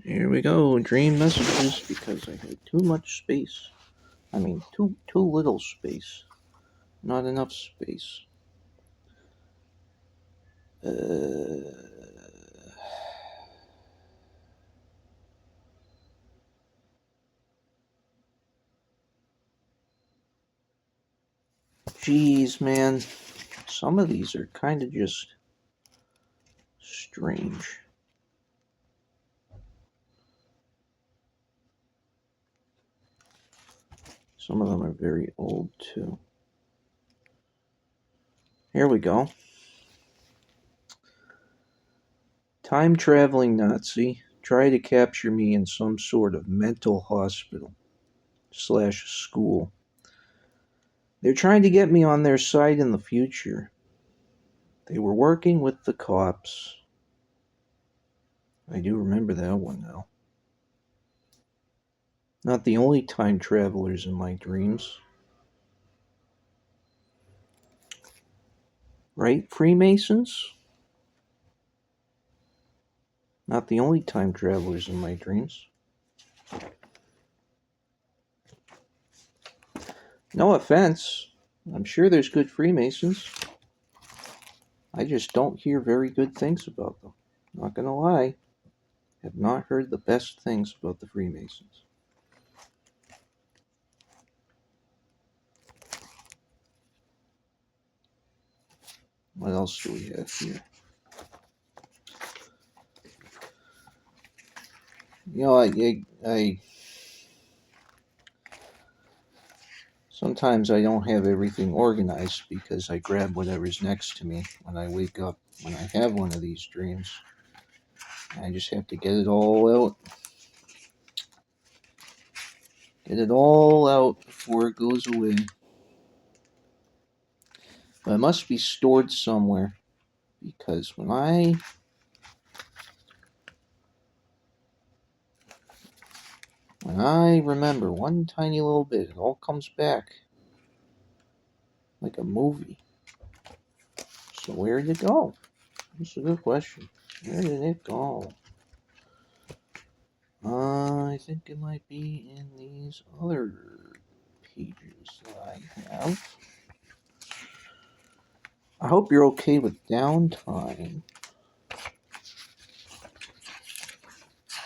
Here we go, dream messages, because I had too much space. I mean, too little space. Not enough space. Jeez, man. Some of these are kind of just strange. Some of them are very old, too. Here we go. Time-traveling Nazi, try to capture me in some sort of mental hospital / school. They're trying to get me on their side in the future. They were working with the cops. I do remember that one now. Not the only time travelers in my dreams. Right, Freemasons? Not the only time travelers in my dreams. No offense. I'm sure there's good Freemasons. I just don't hear very good things about them. Not gonna lie. Have not heard the best things about the Freemasons. What else do we have here? You know, I sometimes I don't have everything organized because I grab whatever's next to me when I wake up, when I have one of these dreams. I just have to get it all out. Get it all out before it goes away. But it must be stored somewhere, because when I remember one tiny little bit, it all comes back like a movie. So where did it go? That's a good question. Where did it go? I think it might be in these other pages that I have. I hope you're okay with downtime.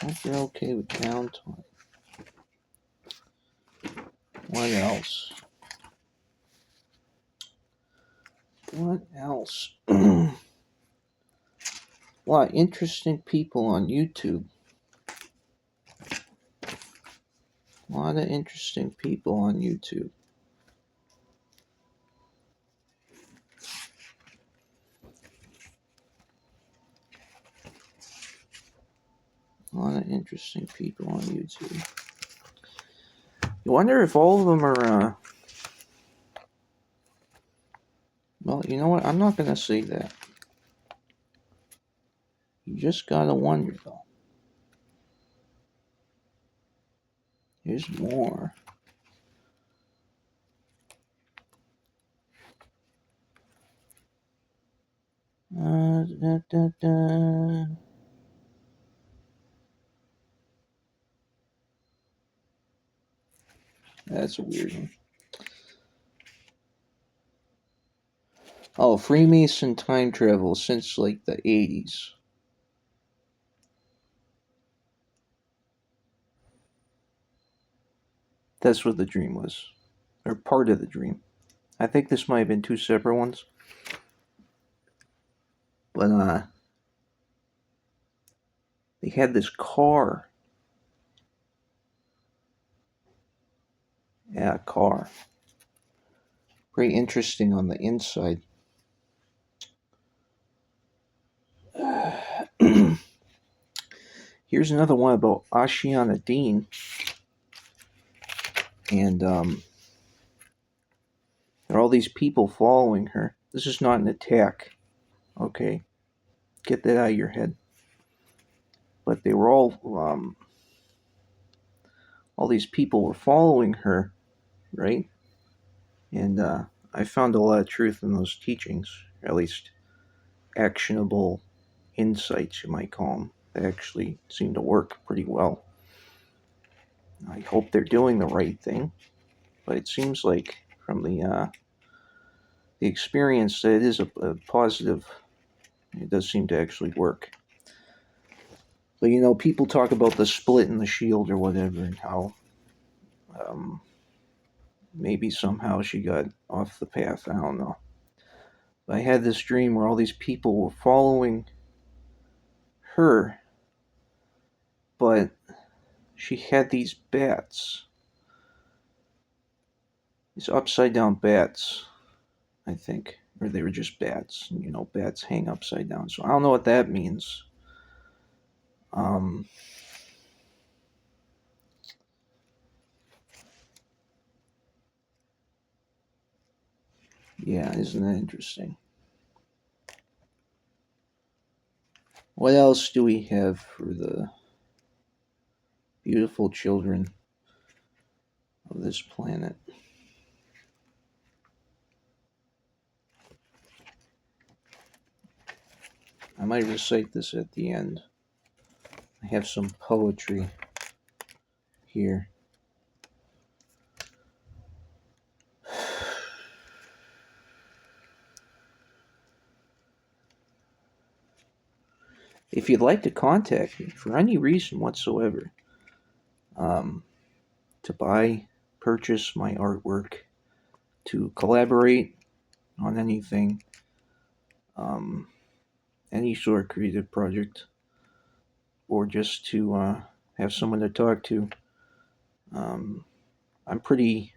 I hope you're okay with downtime. What else? What else? A lot of interesting people on YouTube. A lot of interesting people on YouTube. A lot of interesting people on YouTube. You wonder if all of them are, well, you know what? I'm not going to say that. You just got to wonder, though. Here's more. That's a weird one. Oh, Freemason time travel since like the 80s. That's what the dream was. Or part of the dream. I think this might have been two separate ones. But, they had this car. Yeah, car. Very interesting on the inside. Here's another one about Ashiana Dean. And there are all these people following her. This is not an attack. Okay? Get that out of your head. But they were all these people were following her, right? And I found a lot of truth in those teachings, or at least actionable insights, you might call them. They actually seem to work pretty well. I hope they're doing the right thing, but it seems like from the experience that it is a positive. It does seem to actually work. But people talk about the split in the shield or whatever, and how um, maybe somehow she got off the path. I don't know. But I had this dream where all these people were following her, but she had these bats, these upside down bats, I think. Or they were just bats. Bats hang upside down. So I don't know what that means. Um, yeah, isn't that interesting? What else do we have for the beautiful children of this planet? I might recite this at the end. I have some poetry here. If you'd like to contact me for any reason whatsoever, um, to buy, purchase my artwork, to collaborate on anything, um, any sort of creative project, or just to have someone to talk to, um, I'm pretty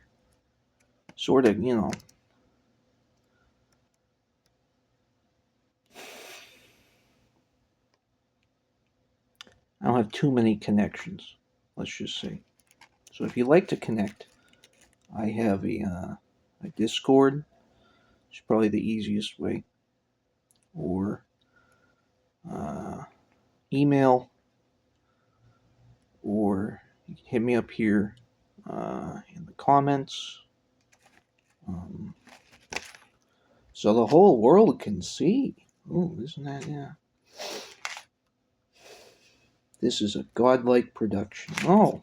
sort of, I don't have too many connections, let's just say. So if you'd like to connect, I have a Discord. It's probably the easiest way, or uh, email, or you can hit me up here in the comments, um, so the whole world can see. Ooh, isn't that, yeah. This is a godlike production. Oh,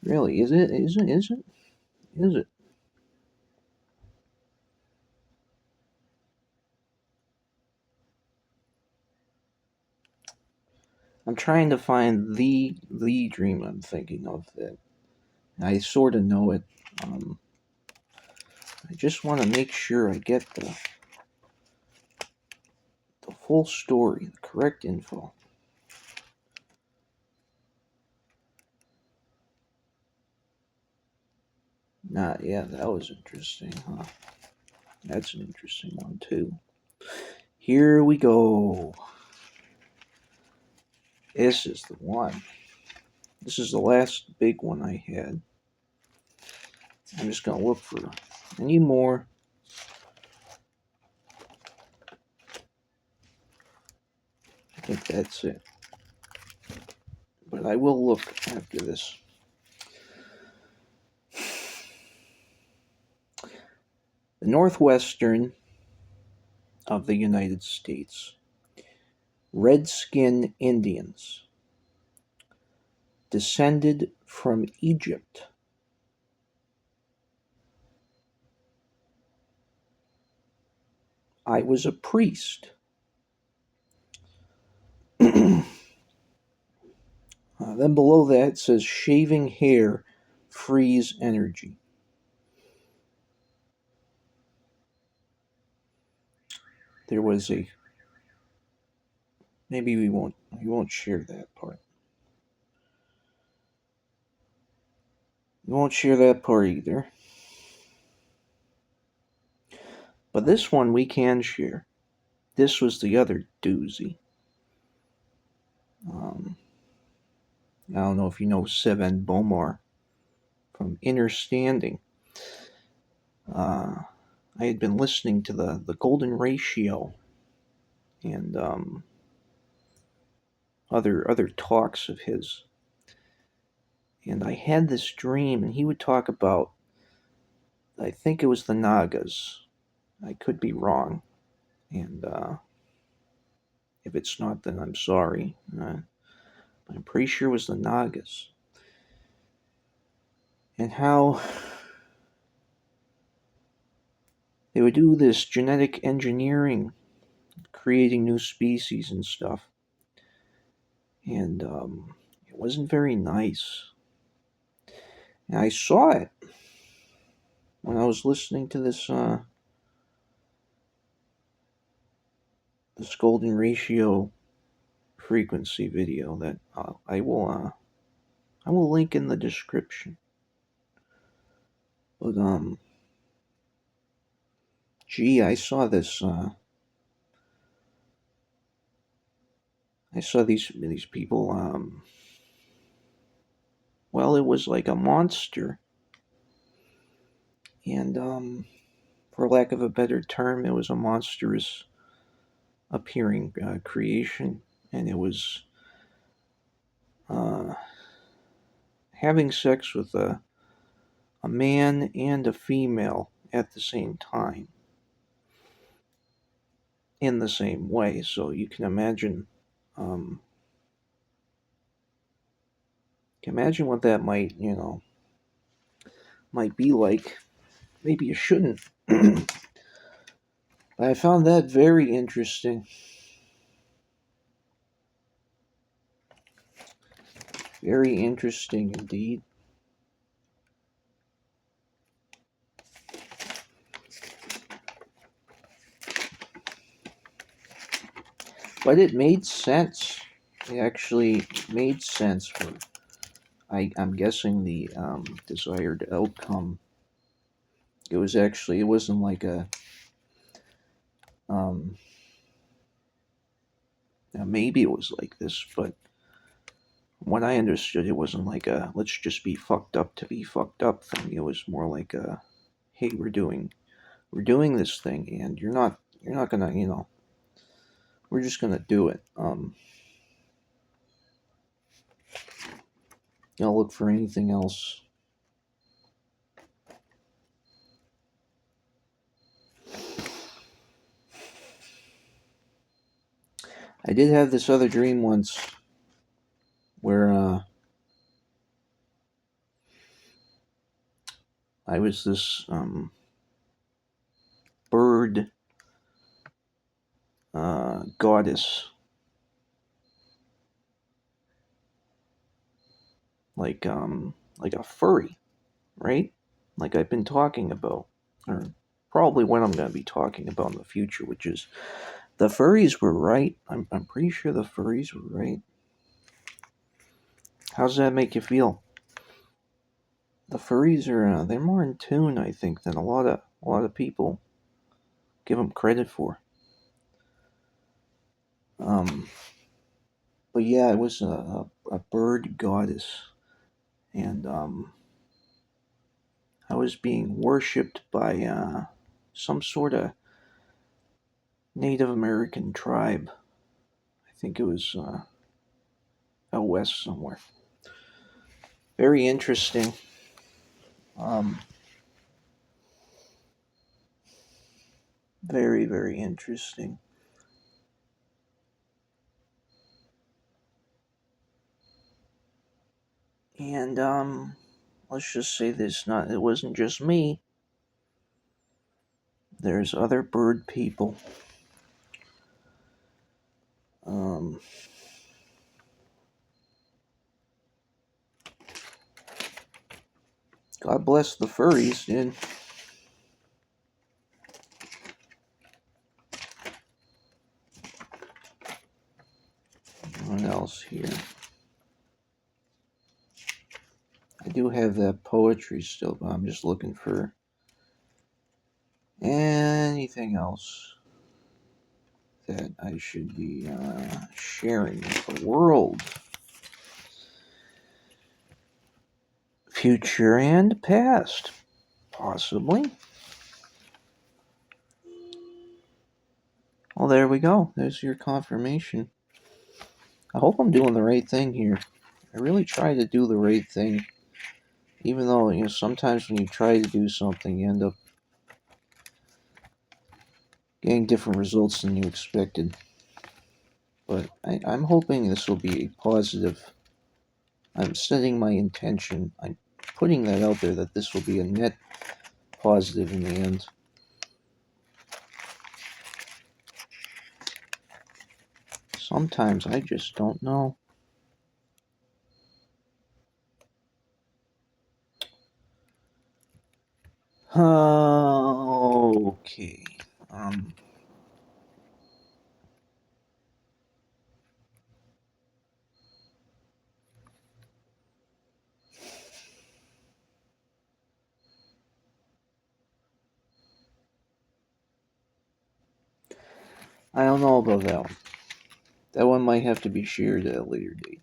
really? Is it? Is it? Is it? Is it? I'm trying to find the dream I'm thinking of. That I sort of know it. Um, I just want to make sure I get the full story, the correct info. Not yeah, that was interesting, huh? That's an interesting one too. Here we go. This is the one. This is the last big one I had. I'm just gonna look for any more. I think that's it. But I will look after this. The northwestern of the United States, Redskin Indians, descended from Egypt. I was a priest. Then below that it says shaving hair frees energy. There was a maybe we won't share that part. We won't share that part either. But this one we can share. This was the other doozy. Um, I don't know if you know Seven Bomar from Inner Standing. Uh, I had been listening to the Golden Ratio and other talks of his, and I had this dream, and he would talk about. I think it was the Nagas. I could be wrong, and If it's not, then I'm sorry. I'm pretty sure it was the Nagas. And how they would do this genetic engineering, creating new species and stuff. And it wasn't very nice. And I saw it when I was listening to this golden ratio frequency video that I will link in the description. But gee, I saw these people. Well, it was like a monster, and for lack of a better term, it was a monstrous appearing creation, and it was uh, having sex with a man and a female at the same time in the same way. So you um, can imagine what that might be like. Maybe you shouldn't. But I found that very interesting. Very interesting indeed. But it made sense. It actually made sense for, I'm guessing, the desired outcome. It wasn't like a, um, now maybe it was like this, but what I understood, it wasn't like a let's just be fucked up to be fucked up thing. It was more like a, hey, we're doing this thing, and you're not gonna, we're just gonna do it. I'll look for anything else. I did have this other dream once where I was this bird goddess, like a furry, right? Like I've been talking about, or probably what I'm going to be talking about in the future, which is the furries were right. I'm pretty sure the furries were right. How's that make you feel? The furries are they're more in tune, I think, than a lot of people give them credit for. Um, but yeah, it was a bird goddess, and I was being worshipped by some sort of Native American tribe. I think it was out west somewhere. Very interesting. Um, very, very interesting. And let's just say this: not it wasn't just me. There's other bird people. Um, God bless the furries, dude. What else here? I do have that poetry still, but I'm just looking for anything else that I should be sharing with the world. Future and past, possibly. Well, there we go. There's your confirmation. I hope I'm doing the right thing here. I really try to do the right thing. Even though, sometimes when you try to do something, you end up getting different results than you expected. But I'm hoping this will be a positive. I'm setting my intention. I'm putting that out there that this will be a net positive in the end. Sometimes I just don't know. Okay. I don't know about that one. That one might have to be shared at a later date.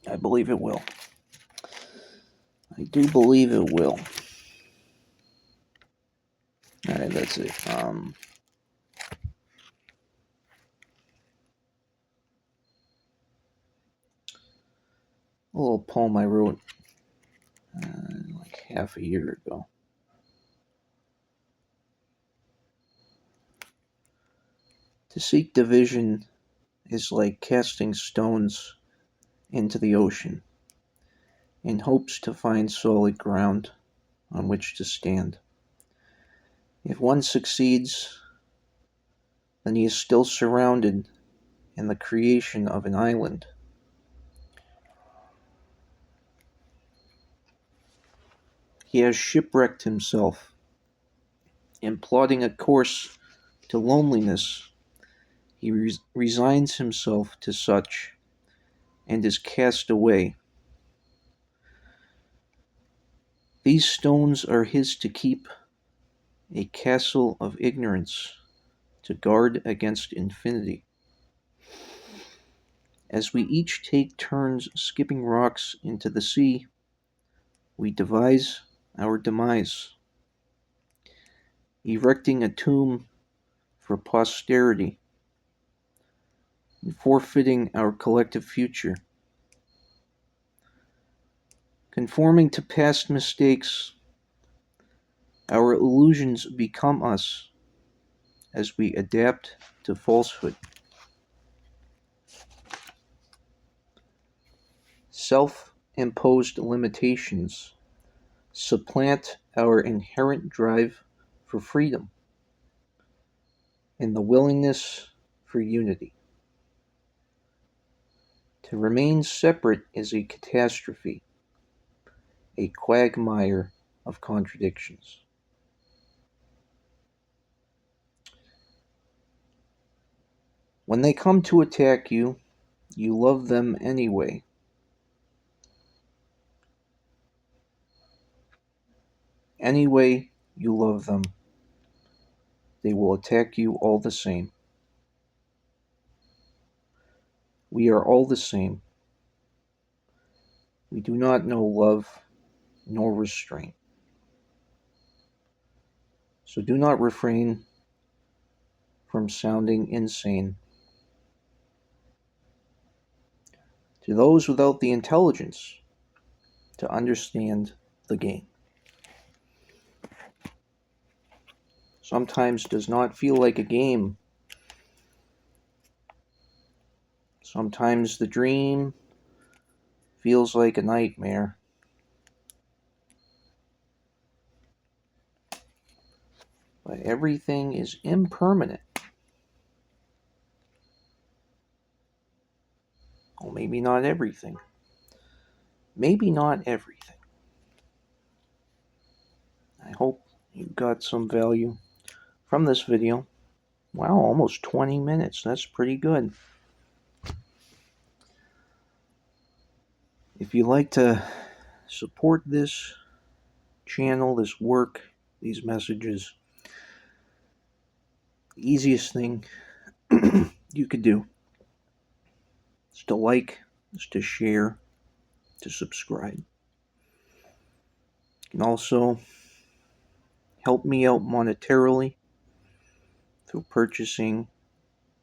I believe it will. I do believe it will. Alright, that's it. A little poem I wrote like half a year ago. To seek division is like casting stones into the ocean in hopes to find solid ground on which to stand. If one succeeds, then he is still surrounded in the creation of an island. He has shipwrecked himself in plotting a course to loneliness. He resigns himself to such and is cast away. These stones are his to keep, a castle of ignorance to guard against infinity. As we each take turns skipping rocks into the sea, we devise our demise, erecting a tomb for posterity and forfeiting our collective future. Conforming to past mistakes, our illusions become us as we adapt to falsehood. Self-imposed limitations supplant our inherent drive for freedom and the willingness for unity. To remain separate is a catastrophe, a quagmire of contradictions. When they come to attack you, you love them anyway. Anyway, you love them. They will attack you all the same. We are all the same. We do not know love nor restraint. So do not refrain from sounding insane. To those without the intelligence to understand the game. Sometimes does not feel like a game. Sometimes the dream feels like a nightmare. But everything is impermanent. Well, maybe not everything. Maybe not everything. I hope you got some value from this video. Wow, almost 20 minutes. That's pretty good. If you'd like to support this channel, this work, these messages, the easiest thing you could do is to like, is to share, to subscribe. You can also help me out monetarily through purchasing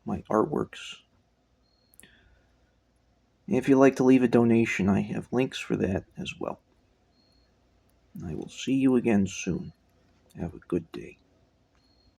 my artworks. And if you'd like to leave a donation, I have links for that as well. I will see you again soon. Have a good day.